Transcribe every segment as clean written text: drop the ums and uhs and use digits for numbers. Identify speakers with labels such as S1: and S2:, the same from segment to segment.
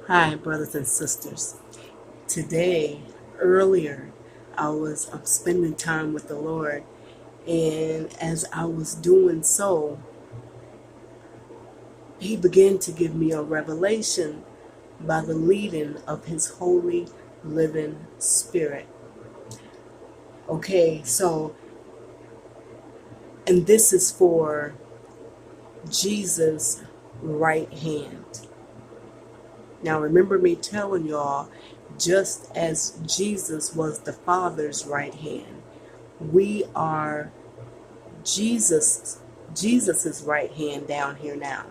S1: Hi, brothers and sisters. Today, earlier, I was spending time with the Lord, and as I was doing so, He began to give me a revelation by the leading of His Holy Living Spirit. Okay, so, and this is for Jesus' right hand. Now, remember me telling y'all, just as Jesus was the Father's right hand, we are Jesus's right hand down here now.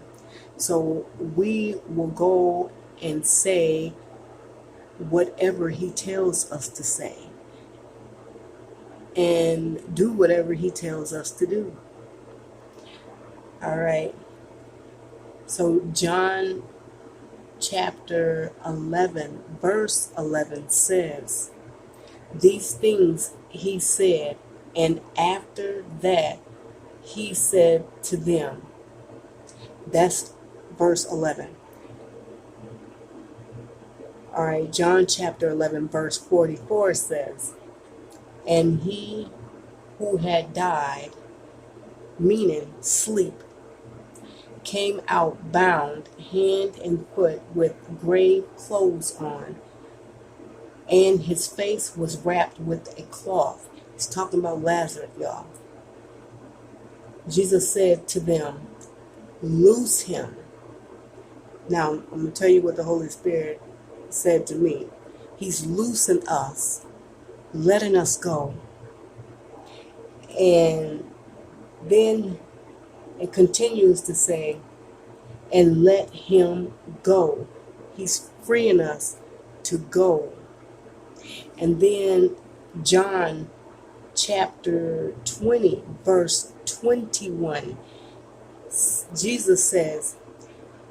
S1: So we will go and say whatever He tells us to say and do whatever He tells us to do. All right. So John chapter 11 verse 11 says, "These things He said, and after that He said to them." That's verse 11. All right, John chapter 11 verse 44 says, "And he who had died," meaning sleep, "came out bound hand and foot with grave clothes on, and his face was wrapped with a cloth." He's talking about Lazarus, y'all. Jesus said to them, "Loose him." Now, I'm going to tell you what the Holy Spirit said to me. He's loosing us, letting us go. And then it continues to say, "And let him go." He's freeing us to go. And then John chapter 20, verse 21, Jesus says,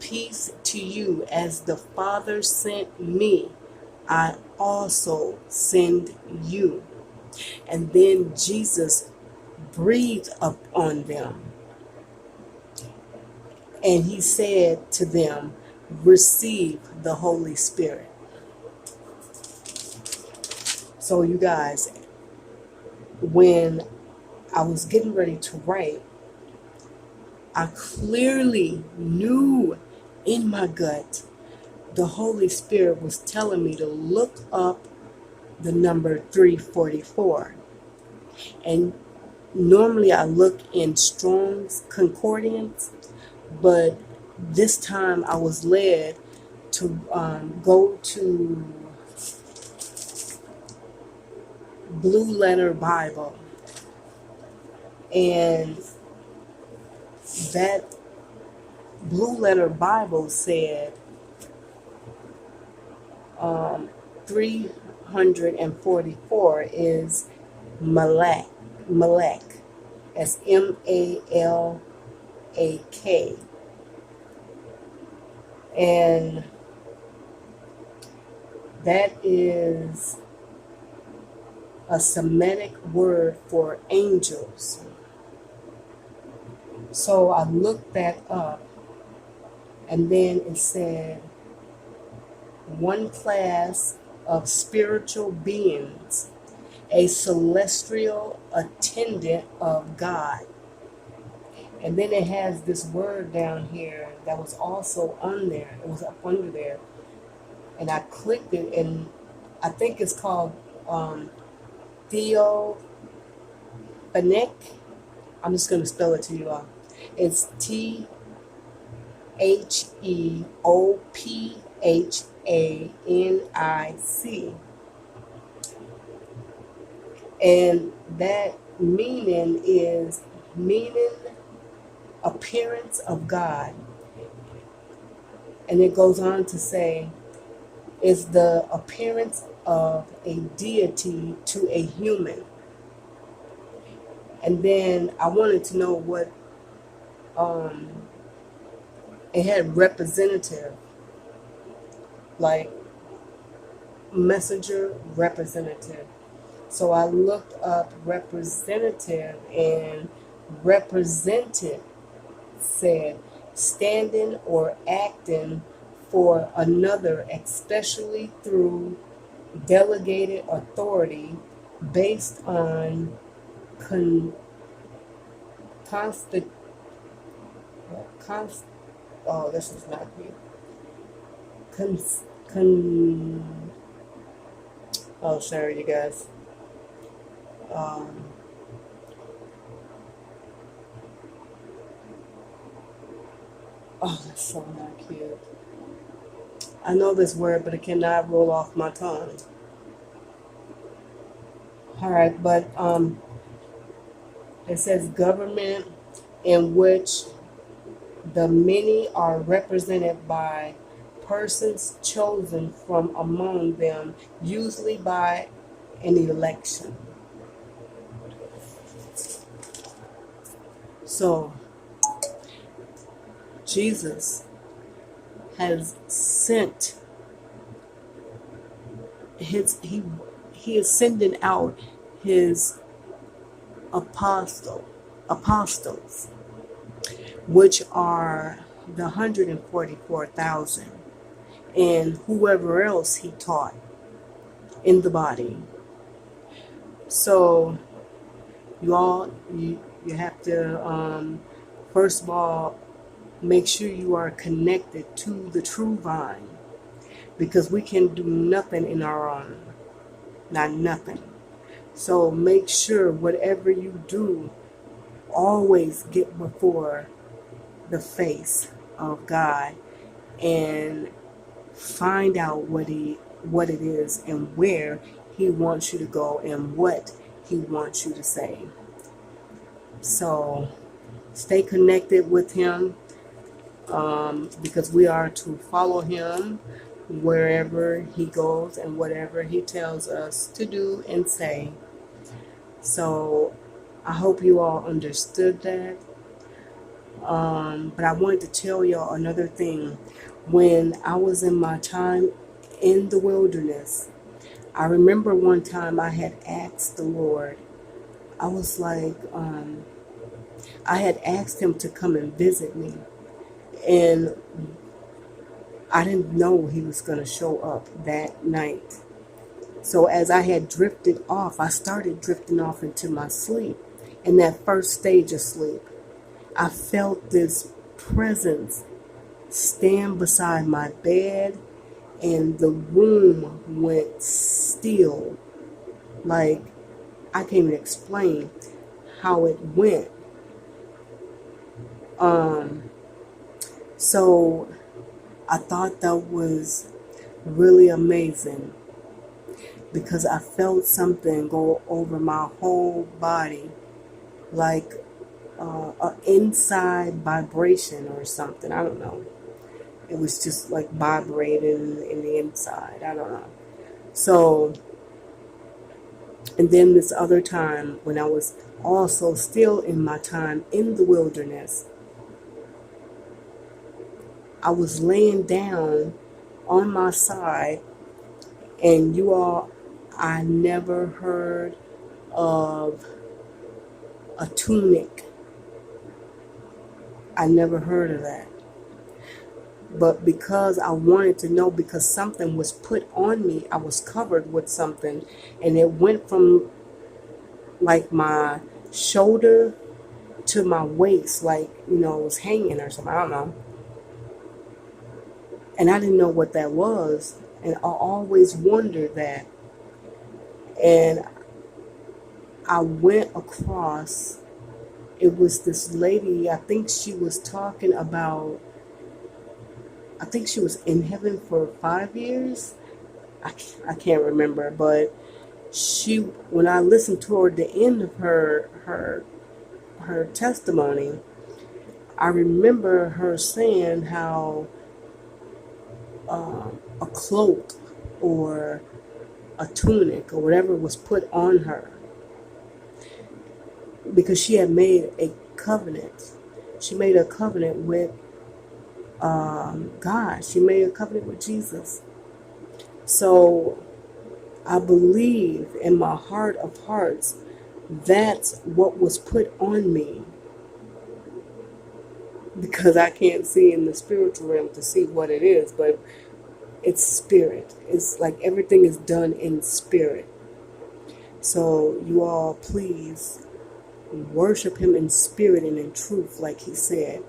S1: "Peace to you, as the Father sent me, I also send you." And then Jesus breathed upon them, and He said to them, "Receive the Holy Spirit." So you guys, when I was getting ready to write, I clearly knew in my gut the Holy Spirit was telling me to look up the number 344. And normally I look in Strong's Concordance, but this time I was led to go to Blue Letter Bible, and that Blue Letter Bible said 344 is Malak. Malak. That's Malak. And that is a Semitic word for angels. So I looked that up, and then it said one class of spiritual beings, a celestial attendant of God. And then it has this word down here that was also on there. It was up under there. And I clicked it, and I think it's called Theophanic. I'm just going to spell it to you all. It's THEOPHANIC. And that meaning is appearance of God. And it goes on to say, is the appearance of a deity to a human. And then I wanted to know what it had representative, like messenger representative. So I looked up representative, and represented said standing or acting for another, especially through delegated authority based on constant, oh, this is not here. Oh, sorry, you guys. Um, oh, that's so not cute. I know this word, but it cannot roll off my tongue. All right, but it says government in which the many are represented by persons chosen from among them, usually by an election. So, Jesus has sent he is sending out his apostles, which are the 144,000, and whoever else he taught in the body. So you have to first of all make sure you are connected to the true vine, because we can do nothing in our own, not nothing. So make sure whatever you do, always get before the face of God and find out what it is and where he wants you to go and what he wants you to say. So stay connected with him, because we are to follow him wherever he goes and whatever he tells us to do and say. So I hope you all understood that. But I wanted to tell y'all another thing. When I was in my time in the wilderness, I remember one time I had asked the Lord, I was like, I had asked him to come and visit me, and I didn't know he was going to show up that night. So as I had drifted off, I started drifting off into my sleep. In that first stage of sleep, I felt this presence stand beside my bed, and the room went still. Like, I can't even explain how it went. So I thought that was really amazing, because I felt something go over my whole body, like an inside vibration or something. I don't know. It was just like vibrating in the inside. I don't know. So, and then this other time when I was also still in my time in the wilderness, I was laying down on my side, and you all, I never heard of a tunic. I never heard of that. But because I wanted to know, because something was put on me, I was covered with something, and it went from like my shoulder to my waist, like, it was hanging or something. I don't know. And I didn't know what that was. And I always wondered that. And I went across, it was this lady, I think she was talking about, I think she was in heaven for 5 years. I can't remember, but when I listened toward the end of her testimony, I remember her saying how a cloak or a tunic or whatever was put on her, because she had made a covenant. She made a covenant with God. She made a covenant with Jesus. So I believe in my heart of hearts that's what was put on me. because I can't see in the spiritual realm to see what it is, but it's spirit. It's like everything is done in spirit. So you all please worship him in spirit and in truth, like he said.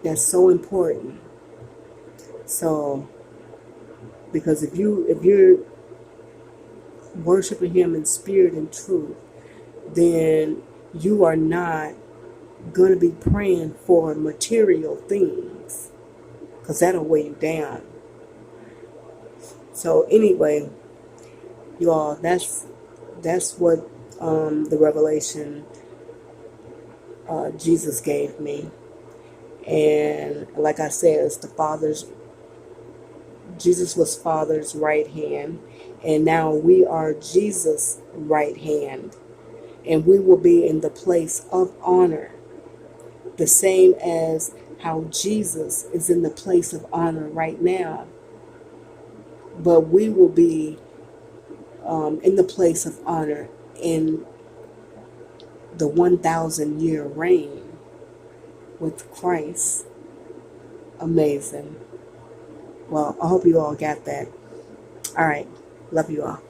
S1: That's so important. So because if you're worshiping him in spirit and truth, then you are not going to be praying for material things, because that'll weigh you down. So anyway, you all, that's what the revelation Jesus gave me. And like I said, it's the Father's. Jesus was Father's right hand, and now we are Jesus' right hand, and we will be in the place of honor, the same as how Jesus is in the place of honor right now. But we will be in the place of honor in the 1,000-year reign with Christ. Amazing. Well, I hope you all got that. All right. Love you all.